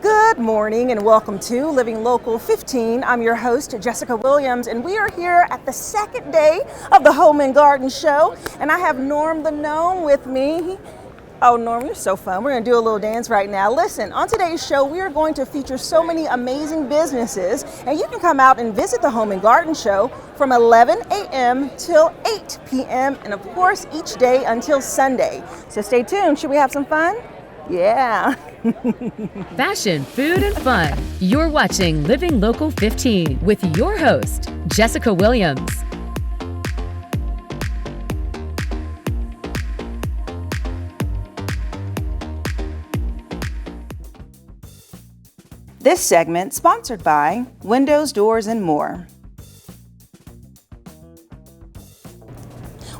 Good morning and welcome to Living Local 15. I'm your host, Jessica Williams, and we are here at the second day of the Home and Garden Show. And I have Norm the Gnome with me. Oh, Norm, you're so fun. We're going to do a little dance right now. Listen, on today's show, we are going to feature so many amazing businesses, and you can come out and visit the Home and Garden Show from 11 a.m. till 8 p.m. and of course each day until Sunday. So stay tuned. Should we have some fun? Yeah. Fashion, food, and fun. You're watching Living Local 15 with your host, Jessica Williams. This segment sponsored by Windows, Doors, and More.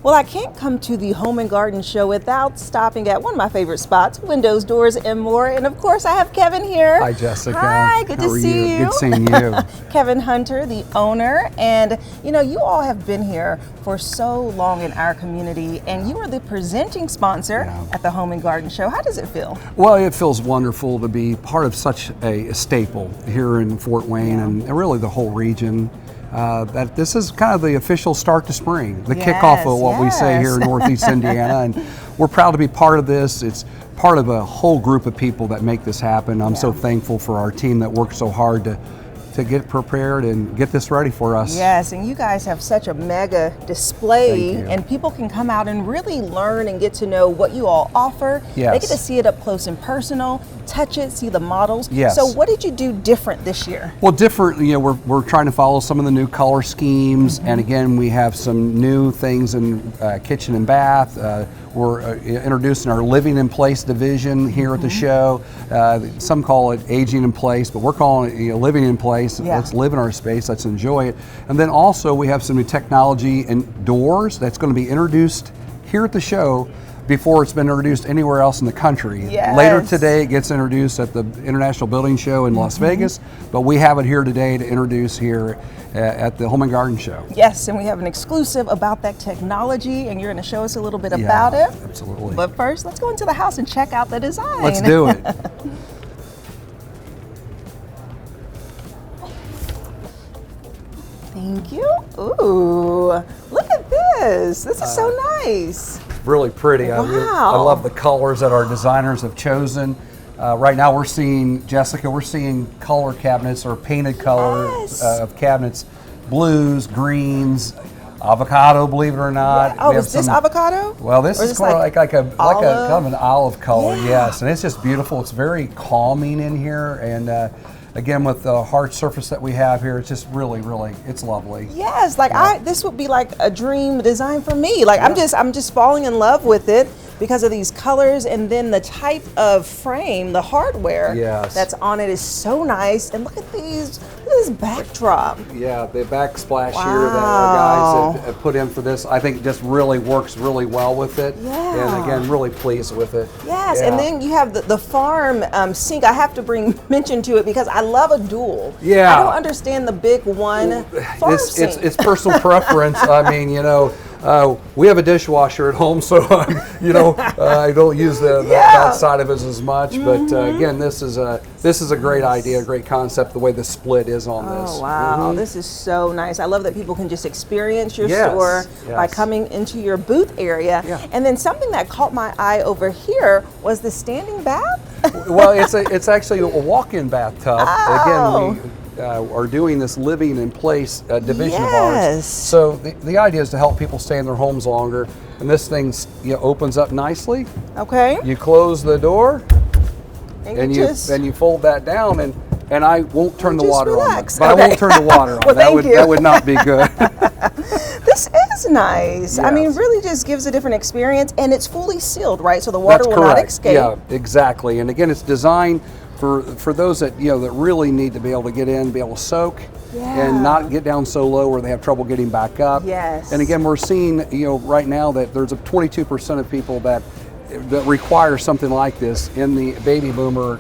Well, I can't come to the Home and Garden Show without stopping at one of my favorite spots, Windows, Doors, and More. And of course, I have Kevin here. Hi, Jessica. Hi, good to see you. Good seeing you. Kevin Hunter, the owner. And you know, you all have been here for so long in our community, and you are the presenting sponsor at the Home and Garden Show. How does it feel? Well, it feels wonderful to be part of such a staple here in Fort Wayne and really the whole region. That this is kind of the official start to spring, the kickoff of what we say here in Northeast Indiana, and we're proud to be part of this. It's part of a whole group of people that make this happen. I'm so thankful for our team that works so hard to get prepared and get this ready for us. Yes, and you guys have such a mega display, and people can come out and really learn and get to know what you all offer. Yes. They get to see it up close and personal, touch it, see the models. Yes. So what did you do different this year? Well, different, you know, we're trying to follow some of the new color schemes, and again, we have some new things in kitchen and bath. We're introducing our living in place division here at the show. Some call it aging in place, but we're calling it living in place. Let's live in our space, let's enjoy it. And then also we have some new technology and doors that's going to be introduced here at the show before it's been introduced anywhere else in the country. Yes. Later today it gets introduced at the International Building Show in Las Vegas, but we have it here today to introduce here at the Home and Garden Show. Yes, and we have an exclusive about that technology, and you're going to show us a little bit about it. Absolutely. But first, let's go into the house and check out the design. Let's do it. Thank you. Ooh, look at this. This is so nice. Really pretty. Wow. I love the colors that our designers have chosen. Right now we're seeing, Jessica, color cabinets or painted colors of cabinets, blues, greens, avocado, believe it or not. Oh, is this avocado? Well, this is kind of like a kind of an olive color, yes. And it's just beautiful. It's very calming in here, and again, with the hard surface that we have here, it's just really, it's lovely. Yes, like this would be like a dream design for me. Like I'm just falling in love with it because of these colors, and then the type of frame, the hardware that's on it is so nice. And look at these, look at this backdrop. Yeah, the backsplash here that our guys have put in for this, I think just really works really well with it. Yeah. And again, really pleased with it. Yes, and then you have the farm sink. I have to bring mention to it because I love a dual. Yeah. I don't understand the big one farm sink. It's personal preference. I mean, you know, we have a dishwasher at home, so I don't use that side of it as much. But again, this is a great idea, a great concept. The way the split is on this. Oh wow, this is so nice. I love that people can just experience your store by coming into your booth area. Yeah. And then something that caught my eye over here was the standing bath. Well, it's actually a walk-in bathtub. Oh. Again, we are doing this living in place division of ours. So the idea is to help people stay in their homes longer, and this thing opens up nicely. Okay. You close the door, and you fold that down, and I won't turn the water on. But I won't turn the water on. Well, that would not be good. This is nice. Yes. I mean, really just gives a different experience, and it's fully sealed, right? So the water will not escape. Yeah, exactly. And again, it's designed for those that that really need to be able to get in, be able to soak, and not get down so low where they have trouble getting back up. Yes. And again, we're seeing right now that there's a 22% of people that require something like this in the baby boomer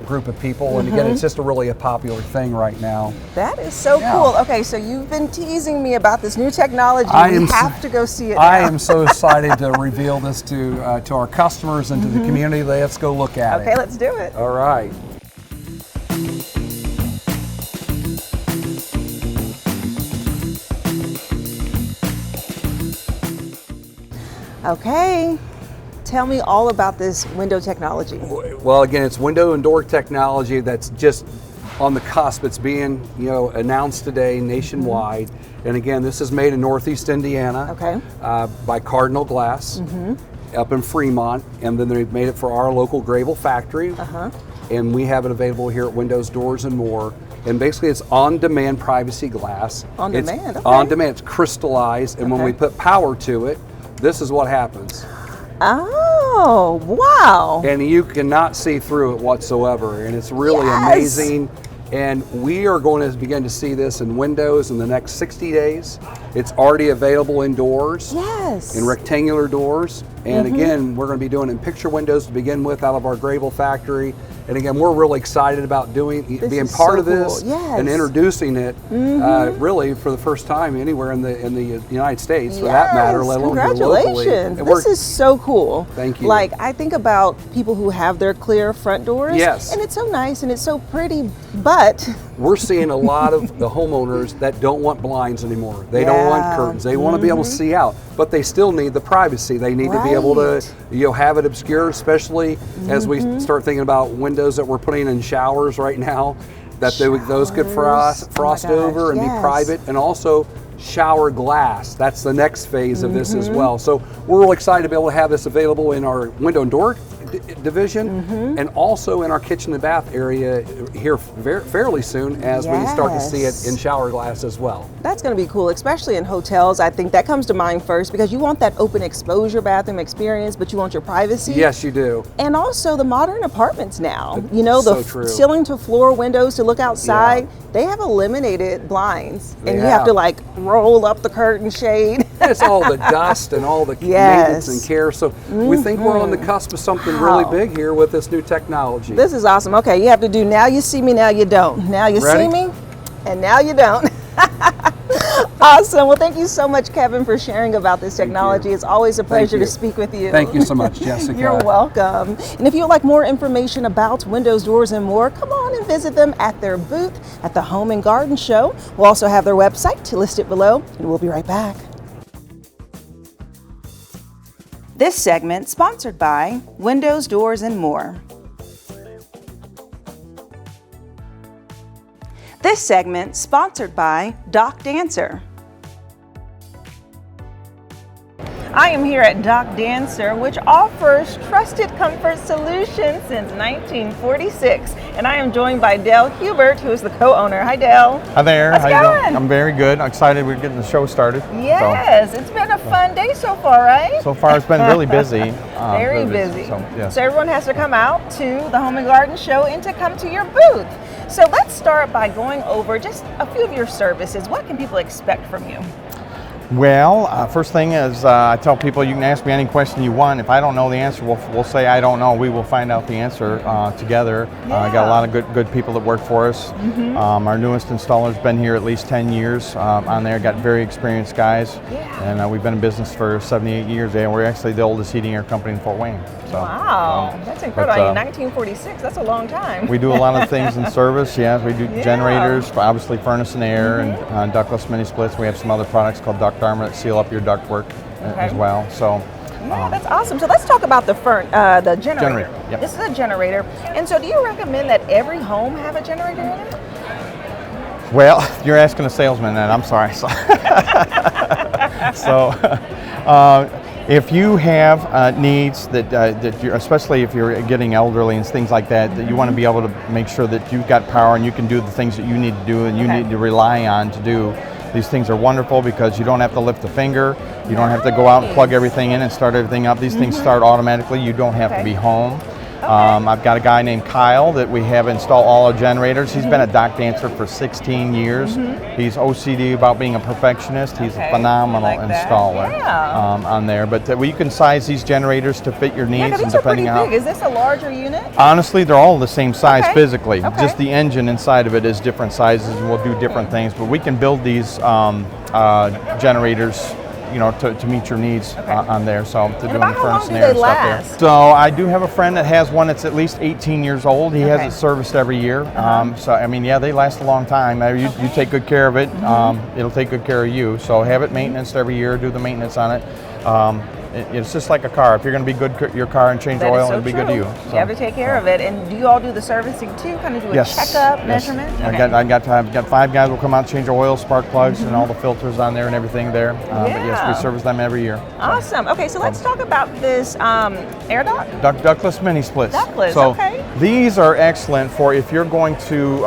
group of people, and again, it's just a popular thing right now. That is so cool. Okay, so you've been teasing me about this new technology. We have to go see it now. I am so excited to reveal this to our customers and to the community. Let's go look at it. Okay, let's do it. All right. Okay. Tell me all about this window technology. Well, again, it's window and door technology that's just on the cusp. It's being, announced today nationwide. And again, this is made in Northeast Indiana. Okay. By Cardinal Glass up in Fremont, and then they made it for our local Grayville factory. And we have it available here at Windows, Doors, and More. And basically, it's on-demand privacy glass. On demand, okay. On demand. It's crystallized, and when we put power to it, this is what happens. Oh, wow. And you cannot see through it whatsoever, and it's really amazing. And we are going to begin to see this in Windows in the next 60 days. It's already available indoors, in rectangular doors. And again, we're going to be doing it in picture windows to begin with out of our Grayville factory. And again, we're really excited about being part of this and introducing it really for the first time anywhere in the United States, for that matter, let alone here locally. Congratulations. This is so cool. Thank you. Like, I think about people who have their clear front doors. Yes. And it's so nice and it's so pretty, but we're seeing a lot of the homeowners that don't want blinds anymore. They don't want curtains. They want to be able to see out, but they still need the privacy. They need to be able to have it obscure, especially as we start thinking about windows that we're putting in showers right now, that those could frost over and be private, and also shower glass. That's the next phase of this as well. So we're really excited to be able to have this available in our window and door division, and also in our kitchen and bath area here fairly soon, as we start to see it in shower glass as well. That's going to be cool, especially in hotels. I think that comes to mind first, because you want that open exposure bathroom experience, but you want your privacy. Yes, you do. And also the modern apartments now, the ceiling to floor windows to look outside, they have eliminated blinds, and you have to like roll up the curtain shade. It's all the dust and all the maintenance and care. So we think we're on the cusp of something really big here with this new technology. This is awesome. Okay, you have to do now you see me, now you don't. Now you see me, and now you don't. Awesome. Well, thank you so much, Kevin, for sharing about this technology. It's always a pleasure to speak with you. Thank you so much, Jessica. You're welcome. And if you would like more information about Windows, Doors, and More, come on and visit them at their booth at the Home and Garden Show. We'll also have their website listed below, and we'll be right back. This segment sponsored by Windows, Doors, and More. This segment sponsored by Doc Dancer. I am here at Doc Dancer, which offers trusted comfort solutions since 1946. And I am joined by Dale Hubert, who is the co-owner. Hi, Dale. Hi there. How's it going? I'm very good. I'm excited we're getting the show started. Yes, it's been a fun day so far, right? So far, it's been really busy. Very busy. So everyone has to come out to the Home and Garden Show and to come to your booth. So let's start by going over just a few of your services. What can people expect from you? Well, first thing is I tell people you can ask me any question you want. If I don't know the answer, we'll say I don't know. We will find out the answer together. I got a lot of good people that work for us. Our newest installer's been here at least 10 years on there. Got very experienced guys. And we've been in business for 78 years. And we're actually the oldest heating air company in Fort Wayne. So, wow, that's incredible. In 1946, that's a long time. We do a lot of things in service. Yes, we do generators, obviously furnace and air, and ductless mini splits. We have some other products called duct armor that seal up your ductwork as well. So that's awesome. So let's talk about the generator. Yep. This is a generator. And so do you recommend that every home have a generator in it? Well, you're asking a salesman, and I'm sorry. If you have needs that you're, especially if you're getting elderly and things like that, that you want to be able to make sure that you've got power and you can do the things that you need to do and you need to rely on to do. These things are wonderful because you don't have to lift a finger. You don't have to go out and plug everything in and start everything up. These things start automatically. You don't have to be home. I've got a guy named Kyle that we have install all our generators. He's been a Doc Dancer for 16 years. He's OCD about being a perfectionist. He's a phenomenal installer on there. But you can size these generators to fit your needs. These are pretty big. Is this a larger unit? Honestly, they're all the same size physically. Just the engine inside of it is different sizes, and we'll do different things. But we can build these generators, to meet your needs on there. So to doing the furnace and air and stuff there. So I do have a friend that has one that's at least 18 years old. He has it serviced every year. So I mean, they last a long time. You take good care of it. It'll take good care of you. So have it maintenance every year. Do the maintenance on it. it's just like a car. If you're going to be good to your car and change That is oil, so it'll be good to you. You have to take care of it. And do you all do the servicing too? Kind of do a checkup, measurement? Okay. I've got 5 guys who will come out and change oil, spark plugs, and all the filters on there and everything there. But yes, we service them every year. Awesome. Okay, so let's talk about this air duct. Ductless mini splits. Ductless, so okay. These are excellent for if you're going to,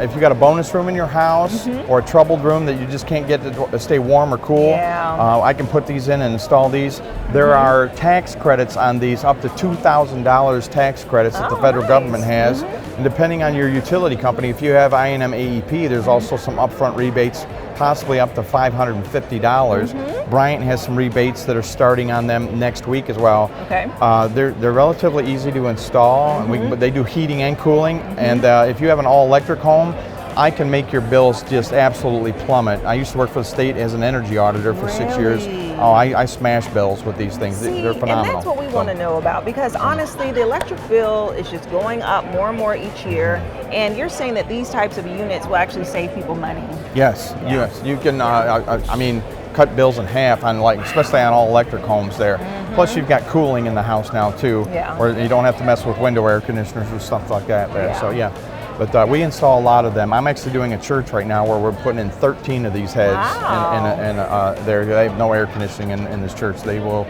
if you got a bonus room in your house or a troubled room that you just can't get to stay warm or cool. I can put these in and install these. There are tax credits on these, up to $2,000 tax credits that the federal government has. And depending on your utility company, if you have I&M AEP, there's also some upfront rebates, possibly up to $550. Bryant has some rebates that are starting on them next week as well. Okay. They're relatively easy to install, and they do heating and cooling. And if you have an all-electric home, I can make your bills just absolutely plummet. I used to work for the state as an energy auditor for 6 years. Oh, I smash bills with these things. They're phenomenal. And that's what we want to know about, because honestly, the electric bill is just going up more and more each year. And you're saying that these types of units will actually save people money. Yes, yes. You can, I mean, cut bills in half on, like, especially on all electric homes there. Plus you've got cooling in the house now too, where you don't have to mess with window air conditioners or stuff like that there. So yeah. But we install a lot of them. I'm actually doing a church right now where we're putting in 13 of these heads. And they have no air conditioning in this church. They will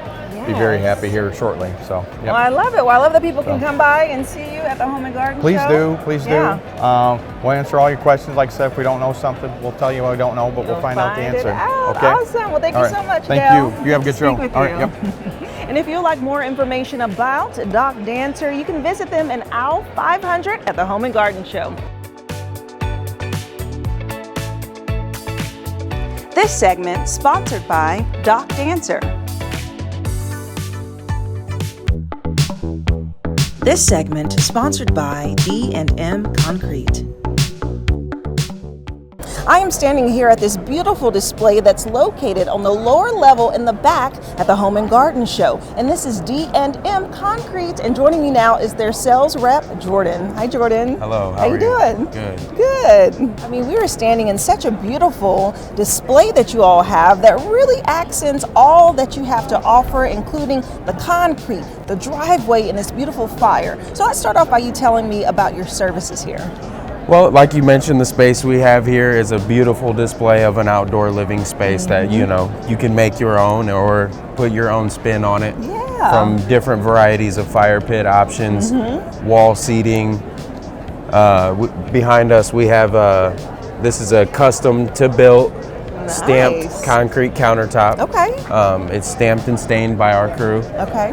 be very happy here shortly. So, Well, I love it. Well, I love that people can come by and see you at the Home and Garden Please Show. Please do. We'll answer all your questions. Like I said, if we don't know something, we'll tell you what we don't know, but we'll find out the answer. Okay. Awesome. Well, thank you so much, Thank Dale. you. You have a good show. All right. Yep. And if you'd like more information about Doc Dancer, you can visit them in aisle 500 at the Home and Garden Show. This segment sponsored by Doc Dancer. This segment is sponsored by D&M Concrete. I am standing here at this beautiful display that's located on the lower level in the back at the Home and Garden Show. And this is D&M Concrete, and joining me now is their sales rep, Jordan. Hi, Jordan. Hello, how you doing? Good. Good. I mean, we are standing in such a beautiful display that you all have that really accents all that you have to offer, including the concrete, the driveway, and this beautiful fire. So let's start off by you telling me about your services here. Well, like you mentioned, the space we have here is a beautiful display of an outdoor living space that, you know, you can make your own or put your own spin on it. From different varieties of fire pit options, wall seating. Behind us we have, this is a custom to built stamped concrete countertop. Okay. It's stamped and stained by our crew. Okay.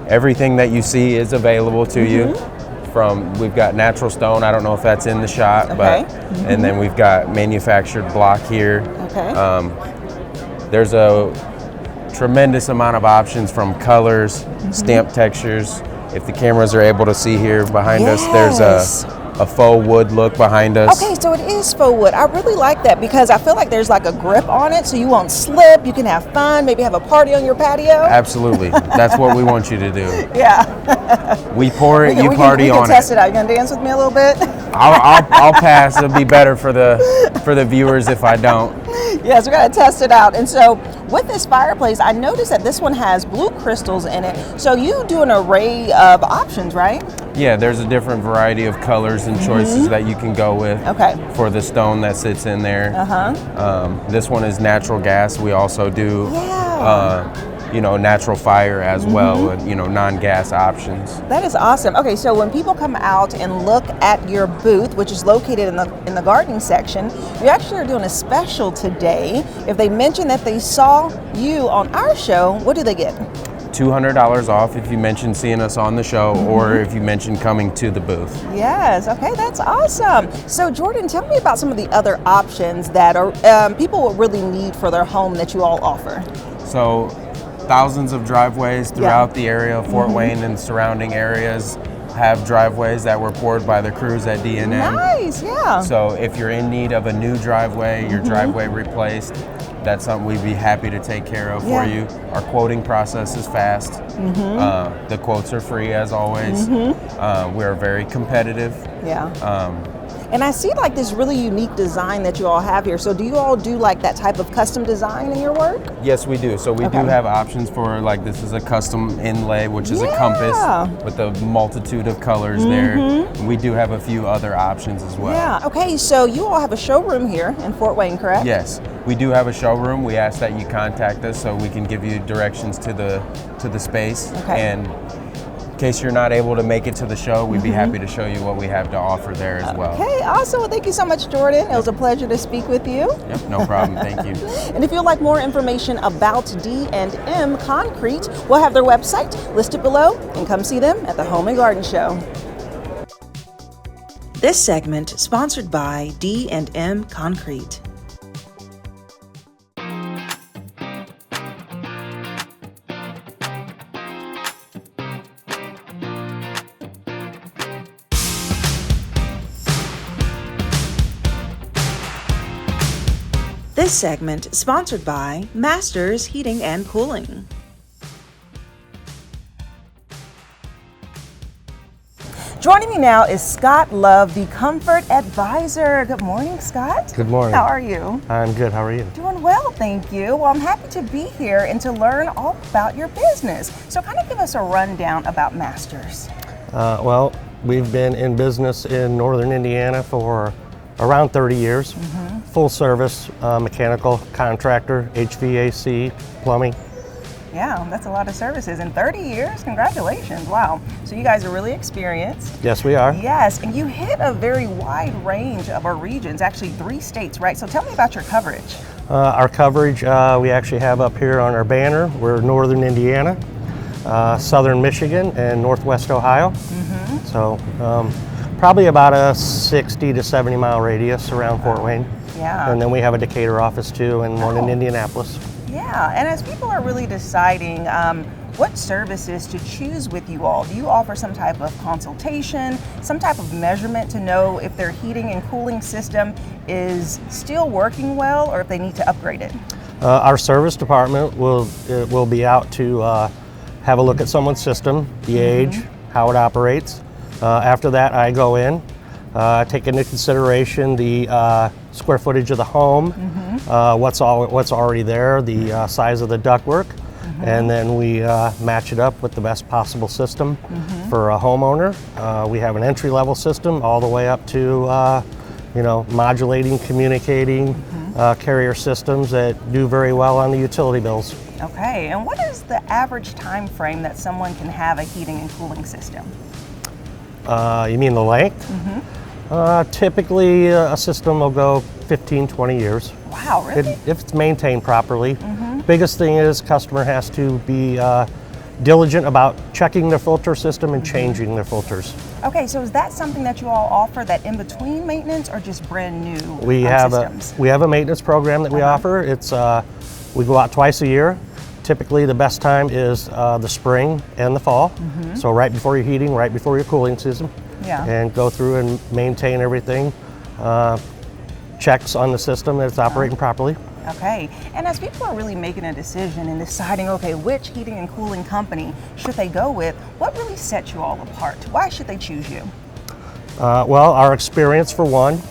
Everything that you see is available to you. We've got natural stone, I don't know if that's in the shot, but and then we've got manufactured block here. There's a tremendous amount of options from colors, stamp textures. If the cameras are able to see here behind us, there's a faux wood look behind us. Okay, so it is faux wood. I really like that because I feel like there's like a grip on it so you won't slip, you can have fun, maybe have a party on your patio. Absolutely. That's what we want you to do. Yeah. We pour it, you party on it. We can test it out. You gonna dance with me a little bit? I'll pass. It'll be better for the viewers if I don't. Yes, we're gonna test it out. And so with this fireplace, I noticed that this one has blue crystals in it. So you do an array of options, right? Yeah, there's a different variety of colors and choices that you can go with for the stone that sits in there. This one is natural gas. We also do natural fire as well with, non-gas options. That is awesome. Okay, so when people come out and look at your booth, which is located in the gardening section, you actually are doing a special today. If they mention that they saw you on our show, what do they get? $200 off if you mention seeing us on the show or if you mention coming to the booth. Yes, okay, that's awesome. So Jordan, tell me about some of the other options that are people will really need for their home that you all offer. So thousands of driveways throughout the area of Fort Wayne and surrounding areas have driveways that were poured by the crews at D&M. Nice, yeah. So if you're in need of a new driveway, your driveway replaced, that's something we'd be happy to take care of for you. Our quoting process is fast. The quotes are free as always. We're very competitive. And I see like this really unique design that you all have here. So do you all do like that type of custom design in your work? Yes, we do. So we do have options for, like, this is a custom inlay, which is a compass with a multitude of colors there. We do have a few other options as well. Yeah. Okay, so you all have a showroom here in Fort Wayne, correct? Yes, we do have a showroom. We ask that you contact us so we can give you directions to the space. Okay. And in case you're not able to make it to the show, we'd be happy to show you what we have to offer there as well. Okay, awesome. Well, thank you so much, Jordan. It was a pleasure to speak with you. Yep, no problem. Thank you. And if you'd like more information about D&M Concrete, we'll have their website listed below, and come see them at the Home and Garden Show. This segment sponsored by D&M Concrete. This segment sponsored by Masters Heating and Cooling. Joining me now is Scott Love, the Comfort Advisor. Good morning, Scott. Good morning. How are you? I'm good. How are you? Doing well, thank you. Well, I'm happy to be here and to learn all about your business. So kind of give us a rundown about Masters. Well, we've been in business in northern Indiana for around 30 years. Full service mechanical contractor, HVAC, plumbing. Yeah, that's a lot of services. In 30 years, congratulations. Wow. So you guys are really experienced. Yes, we are. Yes, and you hit a very wide range of our regions, actually 3 states, right? So tell me about your coverage. Our coverage, we actually have up here on our banner. We're northern Indiana, southern Michigan, and northwest Ohio. So probably about a 60 to 70 mile radius around Fort Wayne. Yeah. And then we have a Decatur office too, and one in Indianapolis. Yeah, and as people are really deciding what services to choose with you all, do you offer some type of consultation, some type of measurement to know if their heating and cooling system is still working well or if they need to upgrade it? Our service department will be out to have a look at someone's system, the age, how it operates. After that, I go in, take into consideration the square footage of the home, what's already there, the size of the ductwork, and then we match it up with the best possible system for a homeowner. We have an entry-level system all the way up to modulating, communicating carrier systems that do very well on the utility bills. Okay, and what is the average time frame that someone can have a heating and cooling system? You mean the length? Typically, a system will go 15, 20 years. Wow, really? If it's maintained properly. Biggest thing is customer has to be diligent about checking their filter system and changing their filters. Okay, so is that something that you all offer, that in-between maintenance, or just brand new systems? We have a maintenance program that we offer. It's we go out twice a year. Typically, the best time is the spring and the fall. So right before your heating, right before your cooling season. Yeah. And go through and maintain everything. Checks on the system that it's operating properly. Okay, and as people are really making a decision and deciding, okay, which heating and cooling company should they go with, what really sets you all apart? Why should they choose you? Well, our experience for one.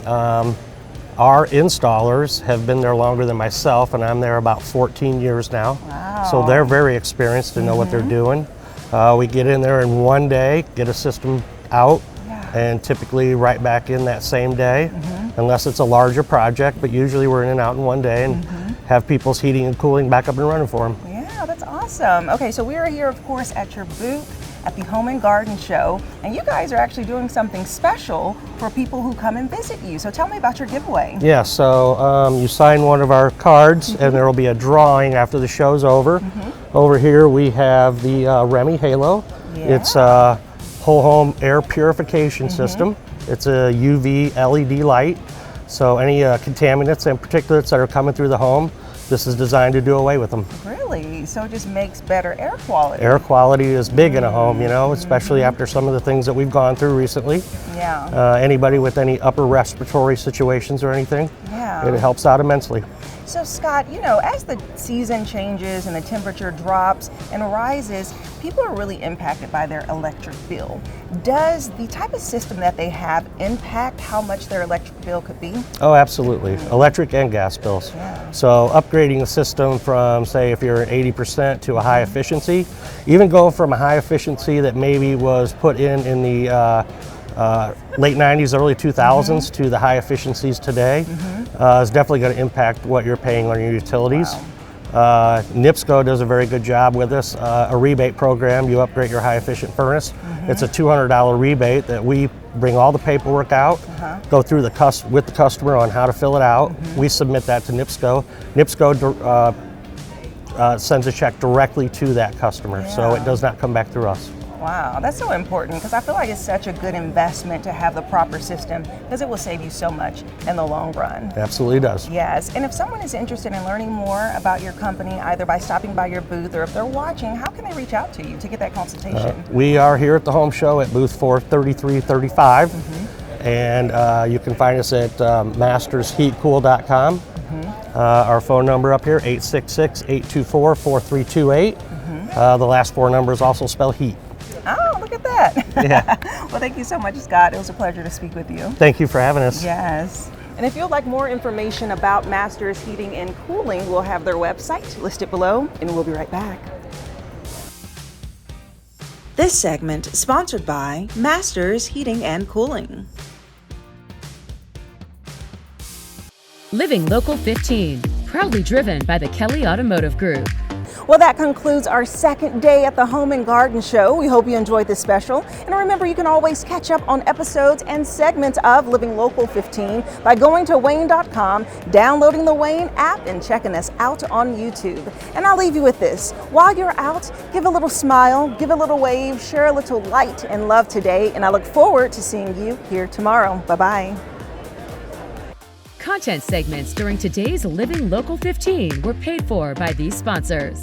Our installers have been there longer than myself, and I'm there about 14 years now. Wow. So they're very experienced and know what they're doing. We get in there in one day, get a system out, and typically right back in that same day, unless it's a larger project, but usually we're in and out in one day and have people's heating and cooling back up and running for them. Yeah, that's awesome. Okay, so we are here, of course, at your booth at the Home and Garden Show, and you guys are actually doing something special for people who come and visit you. So tell me about your giveaway. Yeah, so you sign one of our cards and there will be a drawing after the show's over. Over here we have the Remy Halo. It's a whole home air purification system. It's a UV LED light, so any contaminants and particulates that are coming through the home, this is designed to do away with them. Really? So it just makes better air quality? Air quality is big in a home, you know, especially after some of the things that we've gone through recently. Yeah. Anybody with any upper respiratory situations or anything, it helps out immensely. So Scott, as the season changes and the temperature drops and rises, people are really impacted by their electric bill. Does the type of system that they have impact how much their electric bill could be? Oh, absolutely. Electric and gas bills. Yeah. So upgrading the system from, say, if you're at 80% to a high efficiency, even go from a high efficiency that maybe was put in the late 90s, early 2000s to the high efficiencies today is definitely going to impact what you're paying on your utilities. Wow. NIPSCO does a very good job with this. A rebate program, you upgrade your high efficient furnace. It's a $200 rebate that we bring all the paperwork out, go through with the customer on how to fill it out. We submit that to NIPSCO. NIPSCO sends a check directly to that customer, so it does not come back through us. Wow, that's so important because I feel like it's such a good investment to have the proper system because it will save you so much in the long run. Absolutely does. Yes, and if someone is interested in learning more about your company, either by stopping by your booth or if they're watching, how can they reach out to you to get that consultation? We are here at the home show at booth 43335, and you can find us at mastersheatcool.com. Our phone number up here, 866-824-4328. The last four numbers also spell heat. Oh, look at that. Yeah. Well, thank you so much, Scott. It was a pleasure to speak with you. Thank you for having us. Yes. And if you'd like more information about Masters Heating and Cooling, we'll have their website listed below, and we'll be right back. This segment is sponsored by Masters Heating and Cooling. Living Local 15, proudly driven by the Kelly Automotive Group. Well, that concludes our second day at the Home and Garden Show. We hope you enjoyed this special. And remember, you can always catch up on episodes and segments of Living Local 15 by going to WANE.com, downloading the WANE app, and checking us out on YouTube. And I'll leave you with this. While you're out, give a little smile, give a little wave, share a little light and love today. And I look forward to seeing you here tomorrow. Bye-bye. Content segments during today's Living Local 15 were paid for by these sponsors.